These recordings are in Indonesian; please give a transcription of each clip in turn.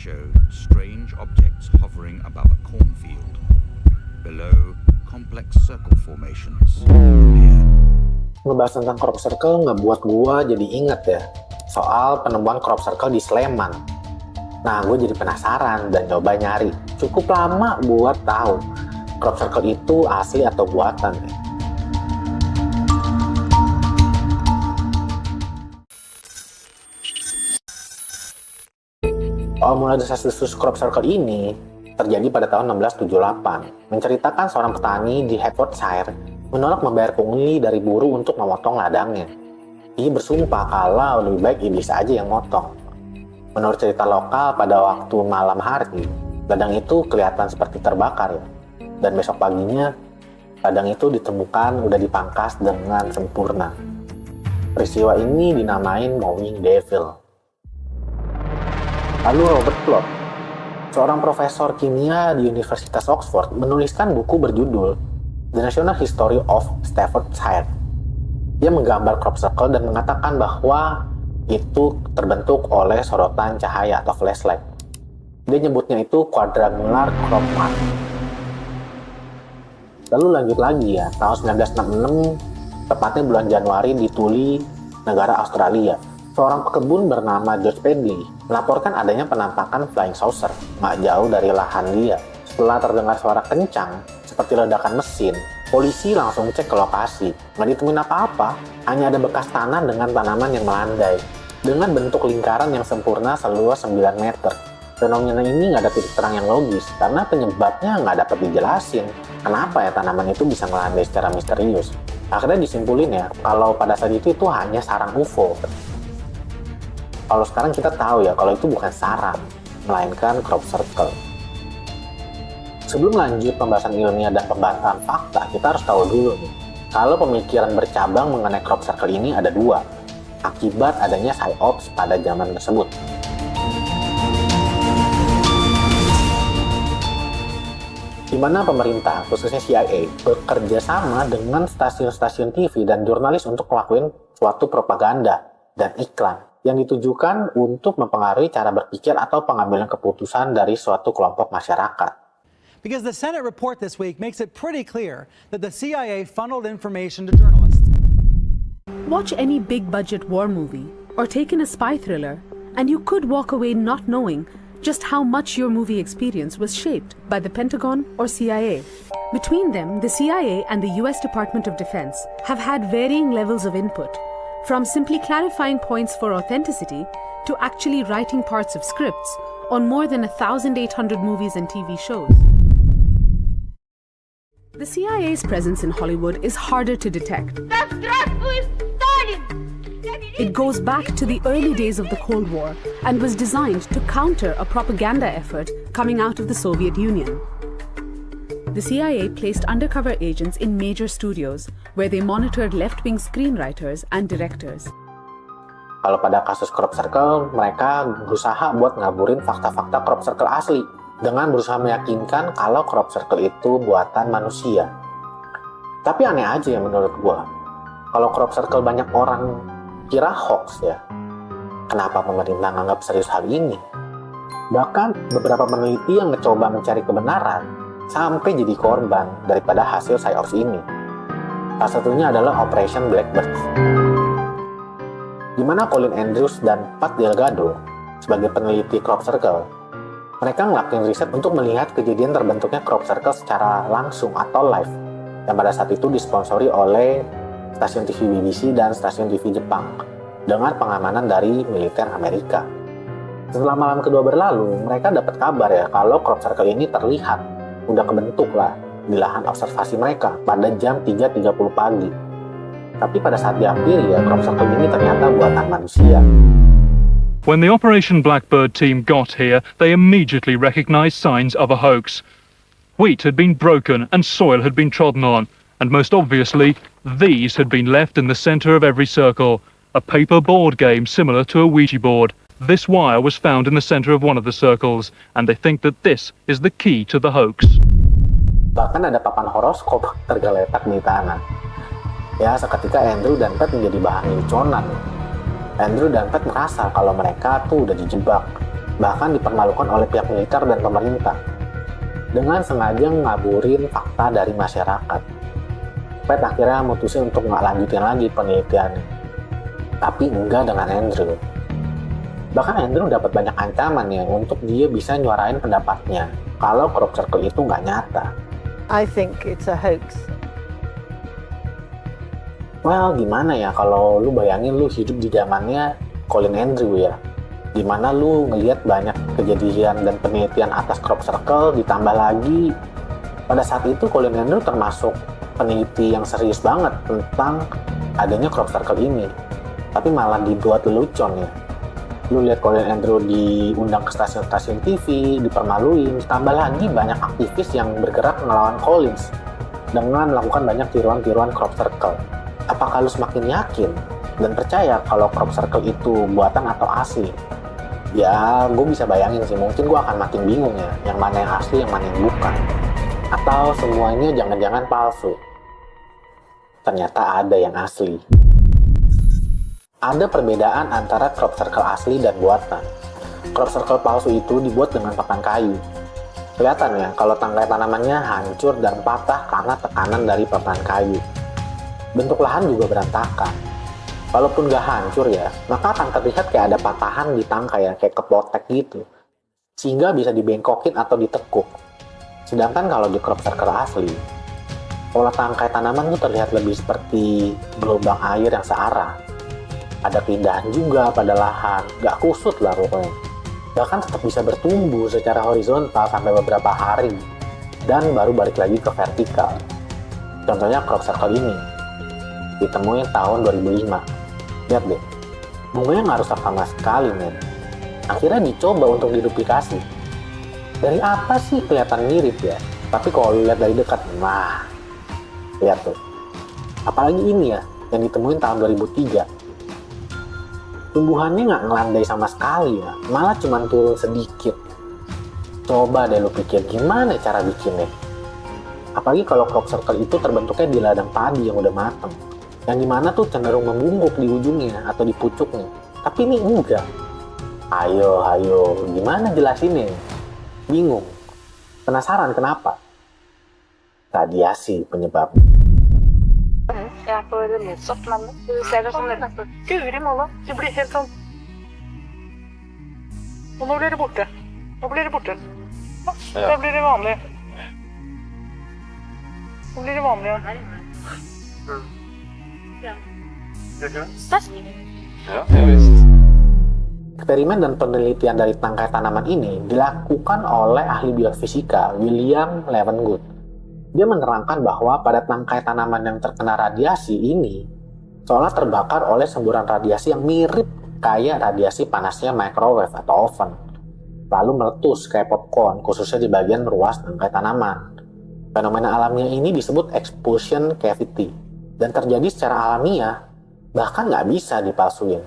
showed strange objects hovering above a cornfield. Below, complex circle formations appeared. Ngebahas tentang crop circle ngebuat gua jadi inget ya soal penemuan crop circle di Sleman. Nah, gue jadi penasaran dan coba nyari. Cukup lama buat tahu crop circle itu asli atau buatan ya. Mulai desas-desus crop circle ini terjadi pada tahun 1678, menceritakan seorang petani di Hertfordshire menolak membayar pungli dari buruh untuk memotong ladangnya. Ia bersumpah kalau lebih baik iblis aja yang motong. Menurut cerita lokal, pada waktu malam hari, ladang itu kelihatan seperti terbakar ya. Dan besok paginya, ladang itu ditemukan udah dipangkas dengan sempurna. Peristiwa ini dinamain Mowing Devil. Lalu Robert Plot, seorang profesor kimia di Universitas Oxford, menuliskan buku berjudul The National History of Staffordshire. Dia menggambar crop circle dan mengatakan bahwa itu terbentuk oleh sorotan cahaya atau flashlight. Dia nyebutnya itu quadrangular crop mark. Lalu lanjut lagi ya, tahun 1966, tepatnya bulan Januari di Tuli, negara Australia. Seorang pekebun bernama George Pedley melaporkan adanya penampakan flying saucer nggak jauh dari lahan dia. Setelah terdengar suara kencang seperti ledakan mesin, polisi langsung cek ke lokasi. Nggak ditemuin apa-apa, hanya ada bekas tanah dengan tanaman yang melandai dengan bentuk lingkaran yang sempurna seluas 9 meter. Fenomena ini nggak ada titik terang yang logis karena penyebabnya nggak dapat dijelasin. Kenapa ya tanaman itu bisa melandai secara misterius? Akhirnya disimpulin ya, kalau pada saat itu hanya sarang UFO. Kalau sekarang kita tahu ya, kalau itu bukan sarang, melainkan crop circle. Sebelum lanjut pembahasan ilmiah dan pembahasan fakta, kita harus tahu dulu nih, kalau pemikiran bercabang mengenai crop circle ini ada dua, akibat adanya PSYOPs pada zaman tersebut. Di mana pemerintah, khususnya CIA, bekerja sama dengan stasiun-stasiun TV dan jurnalis untuk melakukan suatu propaganda dan iklan yang ditujukan untuk mempengaruhi cara berpikir atau pengambilan keputusan dari suatu kelompok masyarakat. Because the Senate report this week makes it pretty clear that the CIA funneled information to journalists. Watch any big-budget war movie or take in a spy thriller, and you could walk away not knowing just how much your movie experience was shaped by the Pentagon or CIA. Between them, the CIA and the US Department of Defense have had varying levels of input, from simply clarifying points for authenticity to actually writing parts of scripts on more than 1,800 movies and TV shows. The CIA's presence in Hollywood is harder to detect. It goes back to the early days of the Cold War and was designed to counter a propaganda effort coming out of the Soviet Union. The CIA placed undercover agents in major studios where they monitored left-wing screenwriters and directors. Kalau pada kasus crop circle, mereka berusaha buat ngaburin fakta-fakta crop circle asli dengan berusaha meyakinkan kalau crop circle itu buatan manusia. Tapi aneh aja ya menurut gua. Kalau crop circle banyak orang kira hoax ya, kenapa pemerintah nganggap serius hal ini? Bahkan beberapa peneliti yang mencoba mencari kebenaran sampai jadi korban daripada hasil PSYOPs ini. Salah satunya adalah Operation Blackbird, di mana Colin Andrews dan Pat Delgado sebagai peneliti crop circle, mereka ngelakuin riset untuk melihat kejadian terbentuknya crop circle secara langsung atau live, yang pada saat itu disponsori oleh stasiun TV BBC dan stasiun TV Jepang dengan pengamanan dari militer Amerika. Setelah malam kedua berlalu, mereka dapat kabar ya kalau crop circle ini terlihat udah kebentuk lah di lahan observasi mereka pada jam 3.30 pagi. Tapi pada saat diambil ya, crop circle ini ternyata buatan manusia. When the Operation Blackbird team got here, they immediately recognized signs of a hoax. Wheat had been broken and soil had been trodden on, and most obviously, these had been left in the center of every circle, a paper board game similar to a Ouija board. This wire was found in the center of one of the circles, and they think that this is the key to the hoax. Bahkan ada papan horoskop tergeletak di tanah. Ya, seketika Andrew dan Pat menjadi bahan leluconan. Andrew dan Pat merasa kalau mereka tuh udah dijebak. bahkan dipermalukan oleh pihak militer dan pemerintah, dengan sengaja ngaburin fakta dari masyarakat. Pat akhirnya mutusin untuk nggak lanjutin lagi penelitiannya. Tapi enggak dengan Andrew. Bahkan Andrew dapat banyak ancaman ya untuk dia bisa nyuarain pendapatnya kalau crop circle itu nggak nyata. I think it's a hoax. Well, gimana ya kalau lu bayangin lu hidup di zamannya Colin Andrew ya, dimana lu ngelihat banyak kejadian dan penelitian atas crop circle, ditambah lagi pada saat itu Colin Andrew termasuk peneliti yang serius banget tentang adanya crop circle ini, tapi malah dibuat lelucon ya. Lu lihat Colin Andrew diundang ke stasiun-stasiun TV, dipermaluin, ditambah lagi banyak aktivis yang bergerak melawan Collins dengan melakukan banyak tiruan-tiruan crop circle. Apakah lu semakin yakin dan percaya kalau crop circle itu buatan atau asli? Ya, gue bisa bayangin sih, mungkin gue akan makin bingung ya, yang mana yang asli, yang mana yang bukan. Atau semuanya jangan-jangan palsu. Ternyata ada yang asli. Ada perbedaan antara crop circle asli dan buatan. Crop circle palsu itu dibuat dengan pakan kayu. Kelihatan ya, kalau tangkai tanamannya hancur dan patah karena tekanan dari pakan kayu. Bentuk lahan juga berantakan. Walaupun gak hancur ya, maka akan terlihat kayak ada patahan di tangkai ya, kayak kepotek gitu. Sehingga bisa dibengkokin atau ditekuk. Sedangkan kalau di crop circle asli, pola tangkai tanaman tuh terlihat lebih seperti gelombang air yang searah. Ada pindahan juga pada lahan, gak kusut lah pokoknya. Bahkan tetap bisa bertumbuh secara horizontal sampai beberapa hari, dan baru balik lagi ke vertikal. Contohnya crop circle ini, ditemuin tahun 2005. Lihat deh, bunganya nggak rusak sama sekali, men. Akhirnya dicoba untuk diduplikasi. Dari apa sih kelihatan mirip ya? Tapi kalau lihat dari dekat, wah, lihat tuh. Apalagi ini ya, yang ditemuin tahun 2003. Tumbuhannya nggak ngelandai sama sekali ya, malah cuma turun sedikit. Coba deh lu pikir gimana cara bikinnya. Apalagi kalau crop circle itu terbentuknya di ladang padi yang udah mateng, yang dimana tuh cenderung membungkuk di ujungnya atau di pucuknya. Tapi ini enggak. Ayo, gimana jelasinnya? Bingung. Penasaran kenapa? Radiasi penyebab. Jag får motsatt men du ser det som det. Guri malla, det blir helt sånn. Og nå blir det borte. Nå blir det borte. Ja. Det blir det vanlige. Nå blir det vanlige. Ja, visst. Eksperimen dan penelitian dari tangkai tanaman ini dilakukan oleh ahli biofisika William Levengood. Dia menerangkan bahwa pada tangkai tanaman yang terkena radiasi ini seolah terbakar oleh semburan radiasi yang mirip kayak radiasi panasnya microwave atau oven, lalu meletus kayak popcorn, khususnya di bagian ruas tangkai tanaman. Fenomena alamiah ini disebut expulsion cavity dan terjadi secara alamiah, bahkan nggak bisa dipalsuin.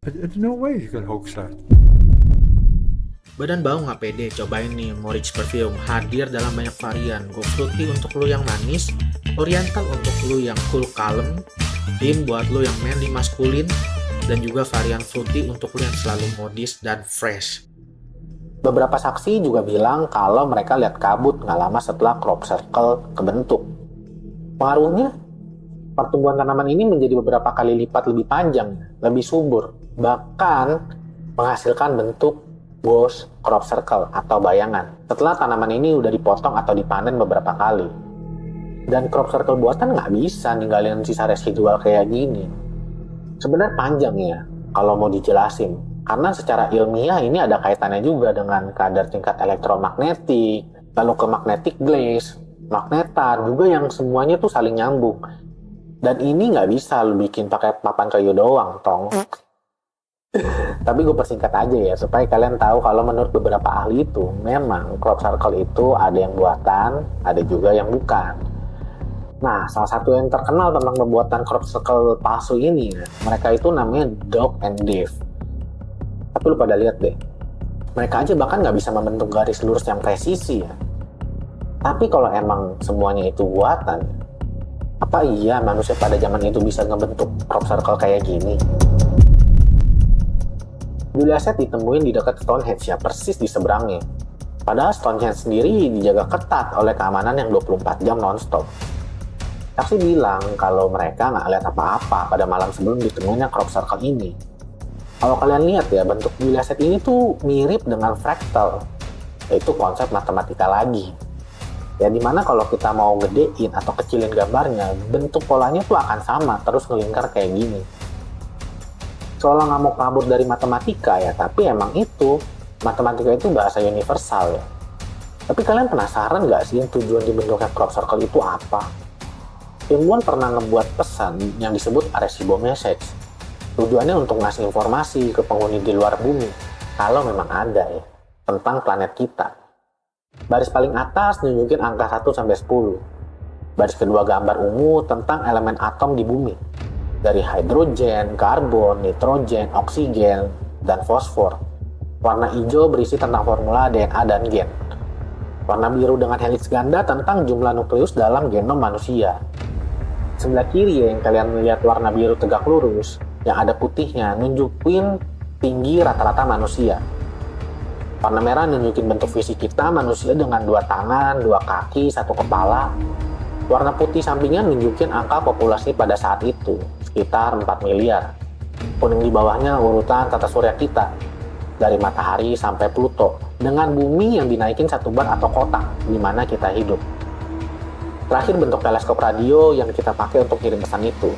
There's no way you can hoax that. Badan bau nggak pede, cobain nih Morich Perfume, hadir dalam banyak varian. Go Fruity untuk lu yang manis, Oriental untuk lu yang cool kalem, Dim buat lu yang manly maskulin, dan juga varian Fruity untuk lu yang selalu modis dan fresh. Beberapa saksi juga bilang kalau mereka lihat kabut nggak lama setelah crop circle kebentuk. Pengaruhnya, pertumbuhan tanaman ini menjadi beberapa kali lipat lebih panjang, lebih subur, bahkan menghasilkan bentuk ghost crop circle atau bayangan setelah tanaman ini udah dipotong atau dipanen beberapa kali. Dan crop circle buatan nggak bisa ninggalin sisa residual kayak gini. Sebenarnya panjang ya kalau mau dijelasin, karena secara ilmiah ini ada kaitannya juga dengan kadar tingkat elektromagnetik, lalu ke magnetic glaze, magnetar juga yang semuanya tuh saling nyambung. Dan ini nggak bisa lu bikin pakai papan kayu doang, tong. Tapi gue persingkat aja ya, supaya kalian tahu kalau menurut beberapa ahli itu, memang crop circle itu ada yang buatan, ada juga yang bukan. Nah, salah satu yang terkenal tentang pembuatan crop circle palsu ini, mereka itu namanya Doug and Dave. Tapi lu pada lihat deh, mereka aja bahkan nggak bisa membentuk garis lurus yang presisi ya. Tapi kalau emang semuanya itu buatan, apa iya manusia pada zaman itu bisa ngebentuk crop circle kayak gini? Julia Set ditemuin di dekat Stonehenge ya, persis di seberangnya. Padahal Stonehenge sendiri dijaga ketat oleh keamanan yang 24 jam non-stop. Saksi bilang kalau mereka nggak lihat apa-apa pada malam sebelum ditemuinya crop circle ini. Kalau kalian lihat ya, bentuk Julia Set ini tuh mirip dengan fractal, yaitu konsep matematika lagi. Ya dimana kalau kita mau gedein atau kecilin gambarnya, bentuk polanya tuh akan sama, terus ngelingkar kayak gini. Seolah nggak mau kabur dari matematika ya, tapi emang itu, matematika itu bahasa universal ya. Tapi kalian penasaran nggak sih tujuan dibentuknya crop circle itu apa? Ilmuwan pernah ngebuat pesan yang disebut Arecibo Message. Tujuannya untuk ngasih informasi ke penghuni di luar bumi, kalau memang ada ya, tentang planet kita. Baris paling atas nunjukin angka 1-10. Baris kedua gambar ungu tentang elemen atom di bumi. Dari hidrogen, karbon, nitrogen, oksigen, dan fosfor. Warna hijau berisi tentang formula DNA dan gen. Warna biru dengan heliks ganda tentang jumlah nukleus dalam genom manusia. Sebelah kiri yang kalian melihat warna biru tegak lurus, yang ada putihnya nunjukin tinggi rata-rata manusia. Warna merah nunjukin bentuk fisik kita, manusia dengan 2 tangan, 2 kaki, 1 kepala. Warna putih sampingnya nunjukin angka populasi pada saat itu, sekitar 4 miliar. Kuning di bawahnya urutan tata surya kita, dari matahari sampai Pluto, dengan bumi yang dinaikin 1 bar atau kotak, di mana kita hidup. Terakhir bentuk teleskop radio yang kita pakai untuk kirim pesan itu.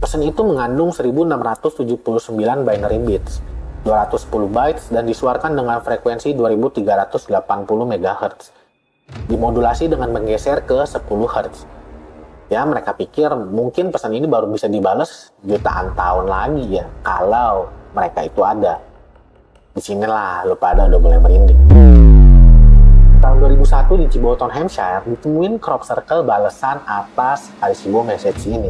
Pesan itu mengandung 1679 binary bits, 210 bytes, dan disuarkan dengan frekuensi 2380 MHz. Dimodulasi dengan menggeser ke 10 Hz. Ya, mereka pikir mungkin pesan ini baru bisa dibales jutaan tahun lagi ya, kalau mereka itu ada. Disinilah lu pada udah mulai merinding. Tahun 2001 di Chibouton, Hampshire, ditemuin crop circle balesan atas Arecibo Message ini.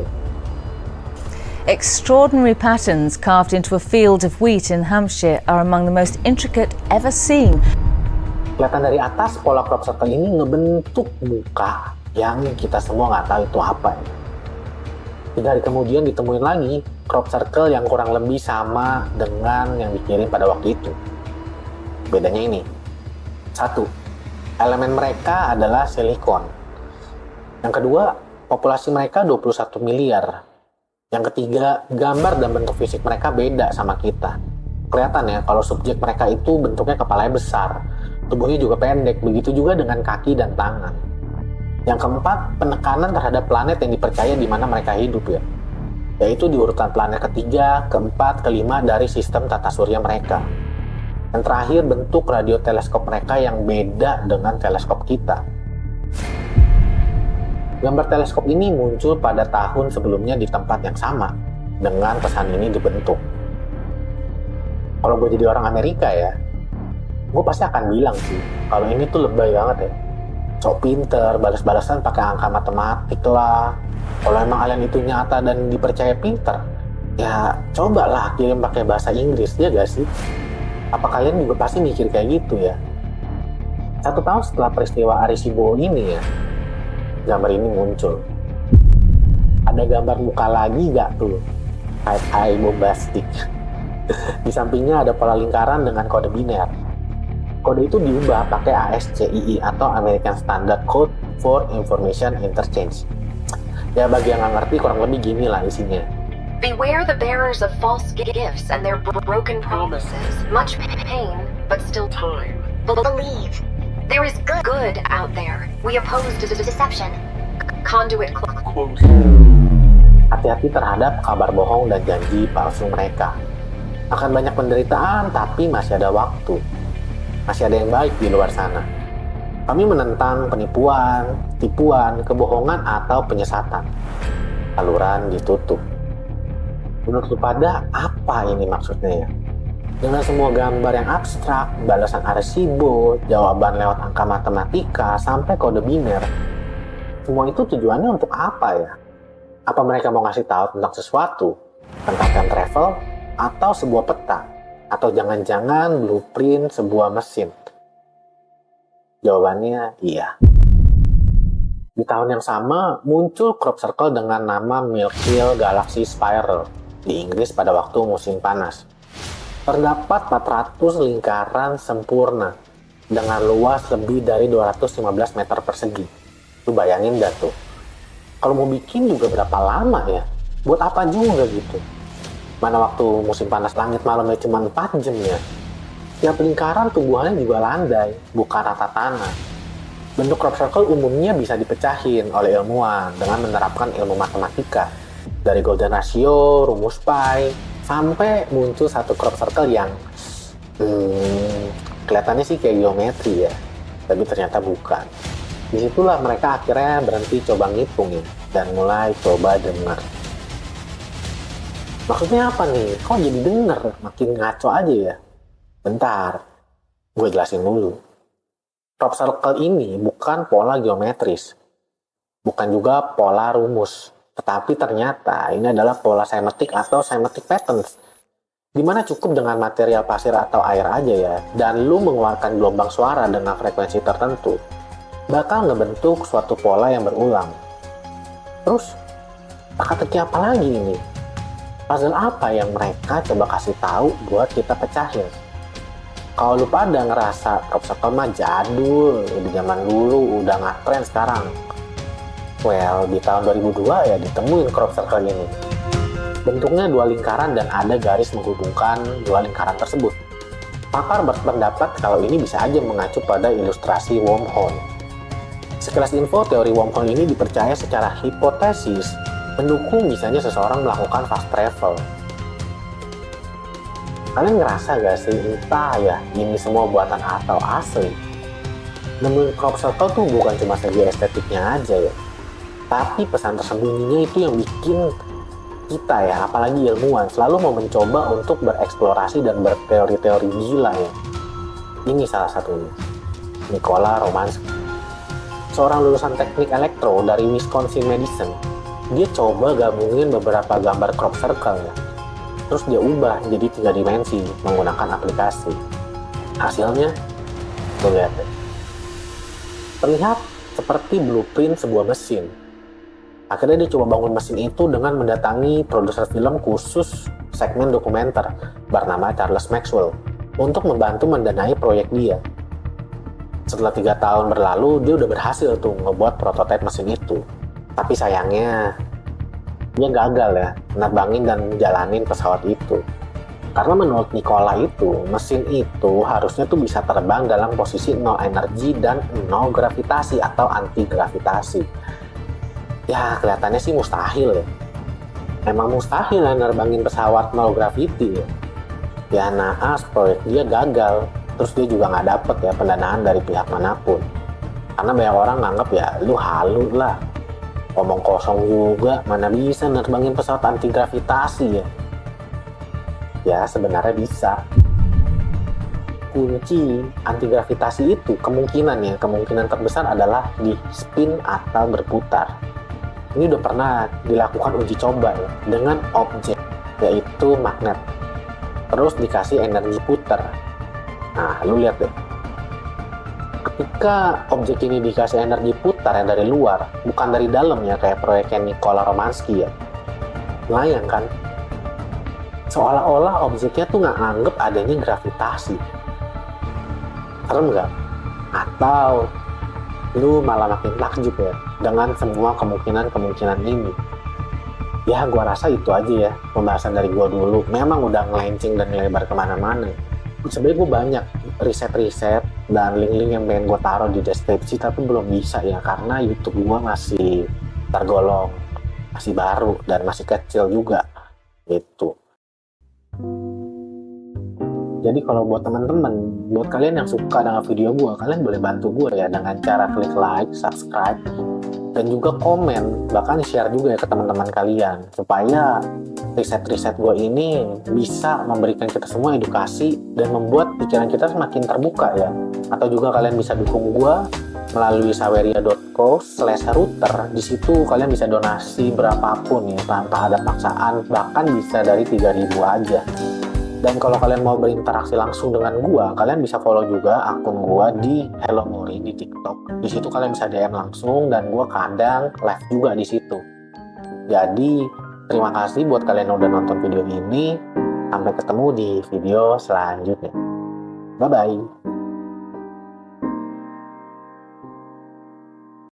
Extraordinary patterns carved into a field of wheat in Hampshire are among the most intricate ever seen. Kelihatan dari atas, pola crop circle ini ngebentuk muka yang kita semua nggak tahu itu apa. 3 hari kemudian ditemuin lagi crop circle yang kurang lebih sama dengan yang dikirim pada waktu itu. Bedanya ini. 1. Elemen mereka adalah silikon. Yang kedua, populasi mereka 21 miliar. Yang ketiga, gambar dan bentuk fisik mereka beda sama kita. Kelihatan ya kalau subjek mereka itu bentuknya kepalanya besar, tubuhnya juga pendek, begitu juga dengan kaki dan tangan. Yang keempat, penekanan terhadap planet yang dipercaya di mana mereka hidup ya. Yaitu di urutan planet ketiga, keempat, kelima dari sistem tata surya mereka. Dan terakhir, bentuk radio teleskop mereka yang beda dengan teleskop kita. Gambar teleskop ini muncul pada tahun sebelumnya di tempat yang sama dengan pesan ini dibentuk. Kalau gue jadi orang Amerika ya, gue pasti akan bilang sih, kalau ini tuh lebay banget ya. Sok pinter, balas-balasan pakai angka matematik lah. Kalau emang alien itu nyata dan dipercaya pinter, ya cobalah kirim pakai bahasa Inggris, ya gak sih? Apa kalian juga pasti mikir kayak gitu ya? 1 tahun setelah peristiwa Arecibo ini ya, gambar ini muncul. Ada gambar muka lagi gak tuh? Eye bombastic. Di sampingnya ada pola lingkaran dengan kode biner. Kode itu diubah pakai ASCII atau American Standard Code for Information Interchange. Ya bagi yang nggak ngerti kurang lebih gini lah isinya. Beware the bearers of false gifts and their broken promises. Much pain, but still time. Believe. There is good out there. We oppose deception. Conduit close. Hati-hati terhadap kabar bohong dan janji palsu mereka. Akan banyak penderitaan, tapi masih ada waktu. Masih ada yang baik di luar sana. Kami menentang penipuan, tipuan, kebohongan, atau penyesatan. Saluran ditutup. Menurut lu pada, apa ini maksudnya ya? Dengan semua gambar yang abstrak, balasan Arecibo, jawaban lewat angka matematika, sampai kode biner. Semua itu tujuannya untuk apa ya? Apa mereka mau ngasih tahu tentang sesuatu? Tentang time travel? Atau sebuah peta? Atau jangan-jangan blueprint sebuah mesin? Jawabannya iya. Di tahun yang sama, muncul crop circle dengan nama Milky Way Galaxy Spiral di Inggris pada waktu musim panas. Terdapat 400 lingkaran sempurna dengan luas lebih dari 215 meter persegi. Lu bayangin dah tuh. Kalau mau bikin juga berapa lama ya? Buat apa juga gitu? Mana waktu musim panas langit malamnya cuma 4 jam ya? Tiap lingkaran tumbuhannya juga landai, bukan rata tanah. Bentuk crop circle umumnya bisa dipecahin oleh ilmuwan dengan menerapkan ilmu matematika. Dari golden ratio, rumus pi, sampai muncul satu crop circle yang kelihatannya sih kayak geometri ya, tapi ternyata bukan. Disitulah mereka akhirnya berhenti coba ngitung ya, dan mulai coba dengar. Maksudnya apa nih? Kok jadi denger? Makin ngaco aja ya. Bentar, gue jelasin dulu. Crop circle ini bukan pola geometris, bukan juga pola rumus, tetapi ternyata ini adalah pola semetik atau semetic patterns, di mana cukup dengan material pasir atau air aja ya, dan lu mengeluarkan gelombang suara dengan frekuensi tertentu, bakal ngebentuk suatu pola yang berulang. Terus, teka-teki apa lagi ini? Puzzle apa yang mereka coba kasih tahu buat kita pecahin? Kalau lu pada ngerasa crop circle mah jadul, di zaman dulu udah nggak tren sekarang. Well, di tahun 2002 ya ditemuin crop circle ini. Bentuknya dua lingkaran dan ada garis menghubungkan dua lingkaran tersebut. Pakar berpendapat kalau ini bisa aja mengacu pada ilustrasi wormhole. Sekilas info, teori wormhole ini dipercaya secara hipotesis mendukung bisanya seseorang melakukan fast travel. Kalian ngerasa gak sih, entah ya ini semua buatan atau asli? Nemuin crop circle tuh bukan cuma segi estetiknya aja ya, tapi pesan tersembunyinya itu yang bikin kita ya, apalagi ilmuwan, selalu mau mencoba untuk bereksplorasi dan berteori-teori gila ya. Ini salah satunya, Nikola Romansky. Seorang lulusan teknik elektro dari Wisconsin Madison. Dia coba gabungin beberapa gambar crop circle ya. Terus dia ubah jadi 3 dimensi menggunakan aplikasi. Hasilnya, tuh lihat deh. Terlihat seperti blueprint sebuah mesin. Akhirnya dia coba bangun mesin itu dengan mendatangi produser film khusus segmen dokumenter bernama Charles Maxwell untuk membantu mendanai proyek dia. Setelah 3 tahun berlalu, dia udah berhasil tuh ngebuat prototipe mesin itu. Tapi sayangnya, dia gagal ya nerbangin dan jalanin pesawat itu. Karena menurut Nikola itu, mesin itu harusnya tuh bisa terbang dalam posisi 0 energi dan 0 gravitasi atau anti-gravitasi. Ya, kelihatannya sih mustahil ya. Emang mustahil ya nerbangin pesawat 0 gravity ya. Ya naas, proyek dia gagal. Terus dia juga nggak dapet ya pendanaan dari pihak manapun. Karena banyak orang nganggap ya, lu halu lah. Omong kosong juga, mana bisa nerbangin pesawat anti-gravitasi ya. Ya sebenarnya bisa. Kunci anti-gravitasi itu kemungkinan terbesar adalah di spin atau berputar. Ini udah pernah dilakukan uji coba ya, dengan objek, yaitu magnet. Terus dikasih energi putar. Nah, lu lihat deh. Ketika objek ini dikasih energi putar yang dari luar, bukan dari dalam ya, kayak proyeknya Nikola Romansky ya, melayang kan? Seolah-olah objeknya tuh nggak anggap adanya gravitasi. Serem nggak? Atau lu malah makin takjub ya dengan semua kemungkinan ini? Ya, gua rasa itu aja ya pembahasan dari gua dulu. Memang udah ngelenceng dan lebar kemana-mana. Sebenarnya gue banyak riset-riset dan link-link yang pengen gue taruh di deskripsi, tapi belum bisa ya karena YouTube gue masih tergolong masih baru dan masih kecil juga gitu. Jadi kalau buat teman-teman, buat kalian yang suka dengan video gue, kalian boleh bantu gue ya dengan cara klik like, subscribe, dan juga komen, bahkan share juga ya ke teman-teman kalian supaya riset-riset gue ini bisa memberikan kita semua edukasi dan membuat pikiran kita semakin terbuka ya. Atau juga kalian bisa dukung gue melalui saweria.co/router. Di situ kalian bisa donasi berapapun ya tanpa ada paksaan, bahkan bisa dari 3.000 aja. Dan kalau kalian mau berinteraksi langsung dengan gue, kalian bisa follow juga akun gue di Hello Mori di TikTok. Di situ kalian bisa DM langsung dan gue kadang live juga di situ. Jadi terima kasih buat kalian yang udah nonton video ini. Sampai ketemu di video selanjutnya. Bye-bye.